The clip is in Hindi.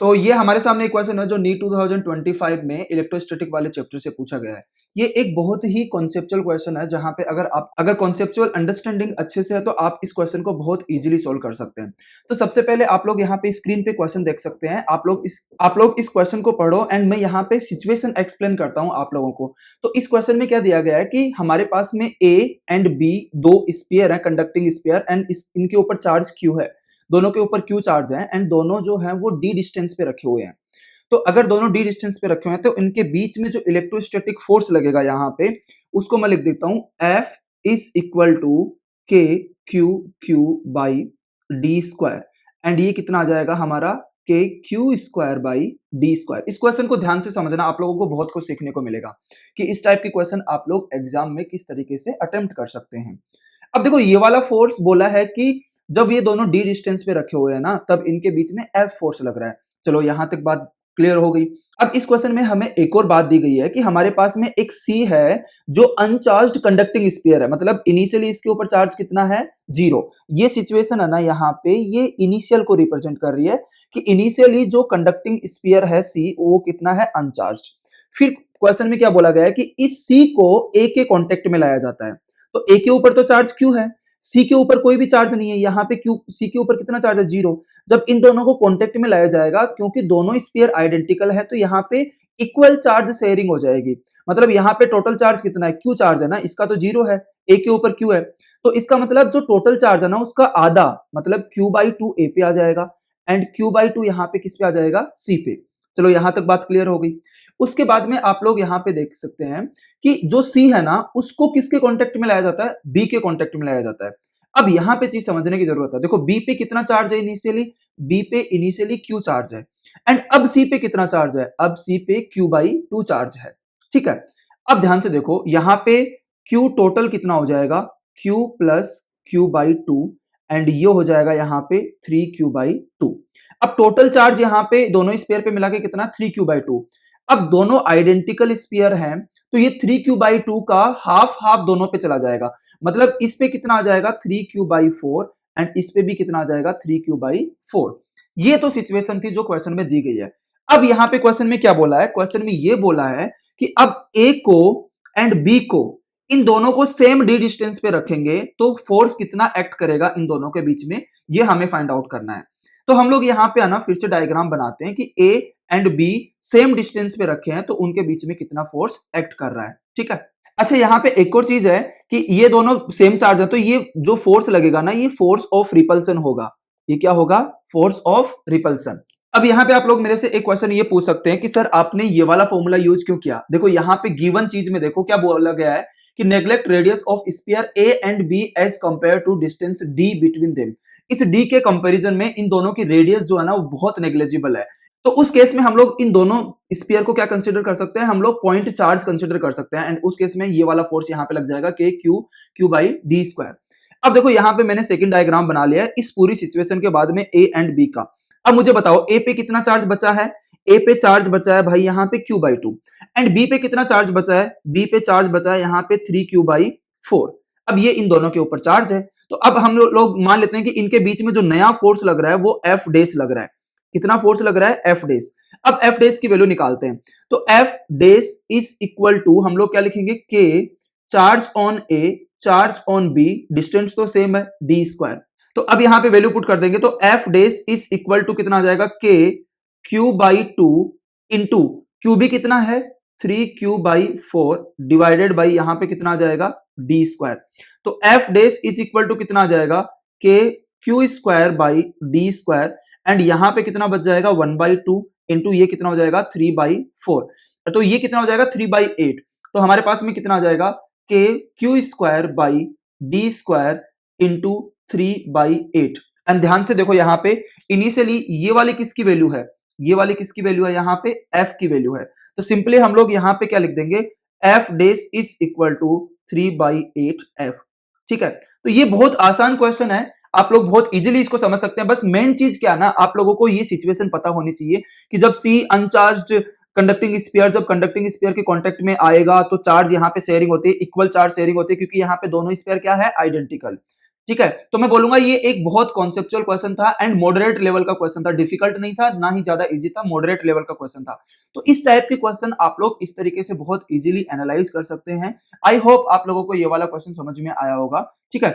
तो ये हमारे सामने एक क्वेश्चन है जो नीट 2025 में इलेक्ट्रोस्टैटिक वाले चैप्टर से पूछा गया है। ये एक बहुत ही कॉन्सेप्चुअल क्वेश्चन है जहां पे अगर कॉन्सेप्चुअल अंडरस्टैंडिंग अच्छे से है तो आप इस क्वेश्चन को बहुत इजीली सॉल्व कर सकते हैं। तो सबसे पहले आप लोग यहाँ पे स्क्रीन पे क्वेश्चन देख सकते हैं। आप लोग इस क्वेश्चन को पढ़ो एंड मैं यहाँ पे सिचुएशन एक्सप्लेन करता हूँ आप लोगों को। तो इस क्वेश्चन में क्या दिया गया है कि हमारे पास में ए एंड बी दो स्फीयर है, कंडक्टिंग स्फीयर, एंड इनके ऊपर चार्ज क्यू है। दोनों के ऊपर क्यू चार्ज है एंड दोनों जो है वो डी डिस्टेंस पे रखे हुए हैं। तो अगर दोनों डी डिस्टेंस पे रखे हुए हैं तो इनके बीच में जो इलेक्ट्रोस्टैटिक फोर्स लगेगा यहाँ पे, उसको मैं लिख देता हूं F इज इक्वल टू के Q Q by D square. And ये कितना आ जाएगा हमारा के Q square by D square. इस क्वेश्चन को ध्यान से समझना, आप लोगों को बहुत कुछ सीखने को मिलेगा कि इस टाइप के क्वेश्चन आप लोग एग्जाम में किस तरीके से अटेम्प्ट कर सकते हैं। अब देखो ये वाला फोर्स बोला है कि जब ये दोनों डी डिस्टेंस पे रखे हुए हैं ना, तब इनके बीच में एफ फोर्स लग रहा है। चलो यहां तक बात क्लियर हो गई। अब इस क्वेश्चन में हमें एक और बात दी गई है कि हमारे पास में एक सी है जो अनचार्ज्ड कंडक्टिंग स्फीयर है, मतलब इनिशियली इसके ऊपर चार्ज कितना है, 0। ये सिचुएशन है ना यहाँ पे, ये इनिशियल को रिप्रेजेंट कर रही है कि इनिशियली जो कंडक्टिंग स्फीयर है सी, वो कितना है, अनचार्ज्ड। फिर क्वेश्चन में क्या बोला गया है कि इस सी को ए के कॉन्टेक्ट में लाया जाता है। तो ए के ऊपर तो चार्ज क्यू है, सी के ऊपर कोई भी चार्ज नहीं है। यहाँ पे क्यू, सी के ऊपर कितना चार्ज है, 0। जब इन दोनों को कांटेक्ट में लाया जाएगा, क्योंकि दोनों स्फीयर आइडेंटिकल है, तो यहाँ पे इक्वल चार्ज शेयरिंग हो जाएगी। मतलब यहाँ पे टोटल चार्ज कितना है, क्यू चार्ज है ना, इसका तो 0 है, ए के ऊपर क्यू है। तो इसका मतलब जो टोटल चार्ज है ना, उसका आधा मतलब Q/2 ए पे आ जाएगा एंड Q/2 यहाँ पे किस पे आ जाएगा, सी पे। चलो यहां तक बात क्लियर हो गई। उसके बाद में आप लोग यहाँ पे देख सकते हैं कि जो सी है ना, उसको किसके कांटेक्ट में लाया जाता है, बी के कांटेक्ट में लाया जाता है। अब यहाँ पे चीज समझने की जरूरत है। देखो बी पे कितना चार्ज है इनिशियली, बी पे इनिशियली क्यू चार्ज है एंड अब सी पे कितना चार्ज है, अब सी पे Q/2 चार्ज है। ठीक है, अब ध्यान से देखो यहाँ पे Q टोटल कितना हो जाएगा, Q प्लस Q/2 एंड ये हो जाएगा यहाँ पे 3Q/2। अब टोटल चार्ज यहाँ पे दोनों स्फीयर पे मिला के कितना, 3Q/2। अब दोनों आइडेंटिकल स्फीयर हैं, तो ये 3Q/2 का हाफ हाफ दोनों पे चला जाएगा। मतलब इस पे कितना आ जाएगा, 3Q/4 एंड इस पे भी कितना आ जाएगा, 3Q/4। ये तो सिचुएशन थी जो क्वेश्चन में दी गई है। अब यहाँ पे क्वेश्चन में क्या बोला है, क्वेश्चन में ये बोला है कि अब ए को एंड बी को, इन दोनों को सेम डी डिस्टेंस पे रखेंगे तो फोर्स कितना एक्ट करेगा इन दोनों के बीच में, ये हमें फाइंड आउट करना है। तो हम लोग यहाँ पे आना फिर से डायग्राम बनाते हैं कि ए एंड बी सेम डिस्टेंस पे रखे हैं तो उनके बीच में कितना फोर्स एक्ट कर रहा है। ठीक है, अच्छा यहाँ पे एक और चीज है कि ये दोनों सेम चार्ज है, तो ये जो फोर्स लगेगा ना, ये फोर्स ऑफ रिपल्सन होगा। ये क्या होगा, फोर्स ऑफ रिपल्सन। अब यहाँ पे आप लोग मेरे से एक क्वेश्चन ये पूछ सकते हैं कि सर आपने ये वाला फॉर्मूला यूज क्यों किया। देखो यहाँ पे गिवन चीज में देखो क्या बोला गया है कि neglect radius of sphere A and B as compare to distance D between them. इस डी के कंपैरिजन में इन दोनों की रेडियस जो है ना, वो बहुत नेग्लेजिबल है। तो उस केस में हम लोग इन दोनों स्फीयर को क्या कंसीडर कर सकते हैं, हम लोग पॉइंट चार्ज कंसीडर कर सकते हैं एंड उस केस में ये वाला फोर्स यहाँ पे लग जाएगा के Q/d स्क्वायर। अब देखो यहाँ पे मैंने सेकंड डायग्राम बना लिया है इस पूरी सिचुएशन के बाद में ए एंड बी का। अब मुझे बताओ ए पे कितना चार्ज बचा है, ए पे चार्ज बचा है भाई यहाँ पे Q/2 एंड बी पे कितना चार्ज बचा है, बी पे चार्ज बचा है यहाँ पे 3Q/4। अब ये इन दोनों के ऊपर चार्ज है, तो अब हम लोग मान लेते हैं कि इनके बीच में जो नया फोर्स लग रहा है वो F डेश लग रहा है। कितना फोर्स लग रहा है, F डेश। अब F डेश की वैल्यू निकालते हैं, तो F dash is equal to हम लोग क्या लिखेंगे, K charge on A charge on B, distance तो सेम है, D स्क्वायर। तो अब यहाँ पे वैल्यू पुट कर देंगे तो F dash is equal to कितना आ जाएगा, K Q/2 इंटू क्यू भी कितना है 3Q/4 डिवाइडेड बाई यहाँ पे कितना आ जाएगा, D स्क्वायर। तो F dash is equal to कितना आ जाएगा, K Q square by D square and यहाँ पे कितना बच जाएगा 1/2 इंटू ये कितना हो जाएगा 3/4। तो ये कितना हो जाएगा 3/8। तो हमारे पास में कितना आ जाएगा K Q square by D square into 3/8। And ध्यान से देखो यहाँ पे इनिशियली ये वाली किसकी वैल्यू है, ये वाली किसकी वैल्यू है, यहाँ पे F की वैल्यू है। तो सिंपली हम लोग यहाँ पे क्या लिख देंगे, F dash is equal to 3/8F। ठीक है, तो ये बहुत आसान क्वेश्चन है, आप लोग बहुत इजीली इसको समझ सकते हैं। बस मेन चीज क्या है ना, आप लोगों को ये सिचुएशन पता होनी चाहिए कि जब सी अनचार्ज्ड कंडक्टिंग स्फीयर, जब कंडक्टिंग स्फीयर के कांटेक्ट में आएगा तो चार्ज यहाँ पे शेयरिंग होती है, इक्वल चार्ज शेयरिंग होती है, क्योंकि यहाँ पे दोनों स्फीयर क्या है, आइडेंटिकल। ठीक है, तो मैं बोलूंगा ये एक बहुत कॉन्सेप्चुअल क्वेश्चन था एंड मॉडरेट लेवल का क्वेश्चन था, डिफिकल्ट नहीं था ना ही ज्यादा इजी था, मॉडरेट लेवल का क्वेश्चन था। तो इस टाइप के क्वेश्चन आप लोग इस तरीके से बहुत इजीली एनालाइज कर सकते हैं। आई होप आप लोगों को ये वाला क्वेश्चन समझ में आया होगा। ठीक है,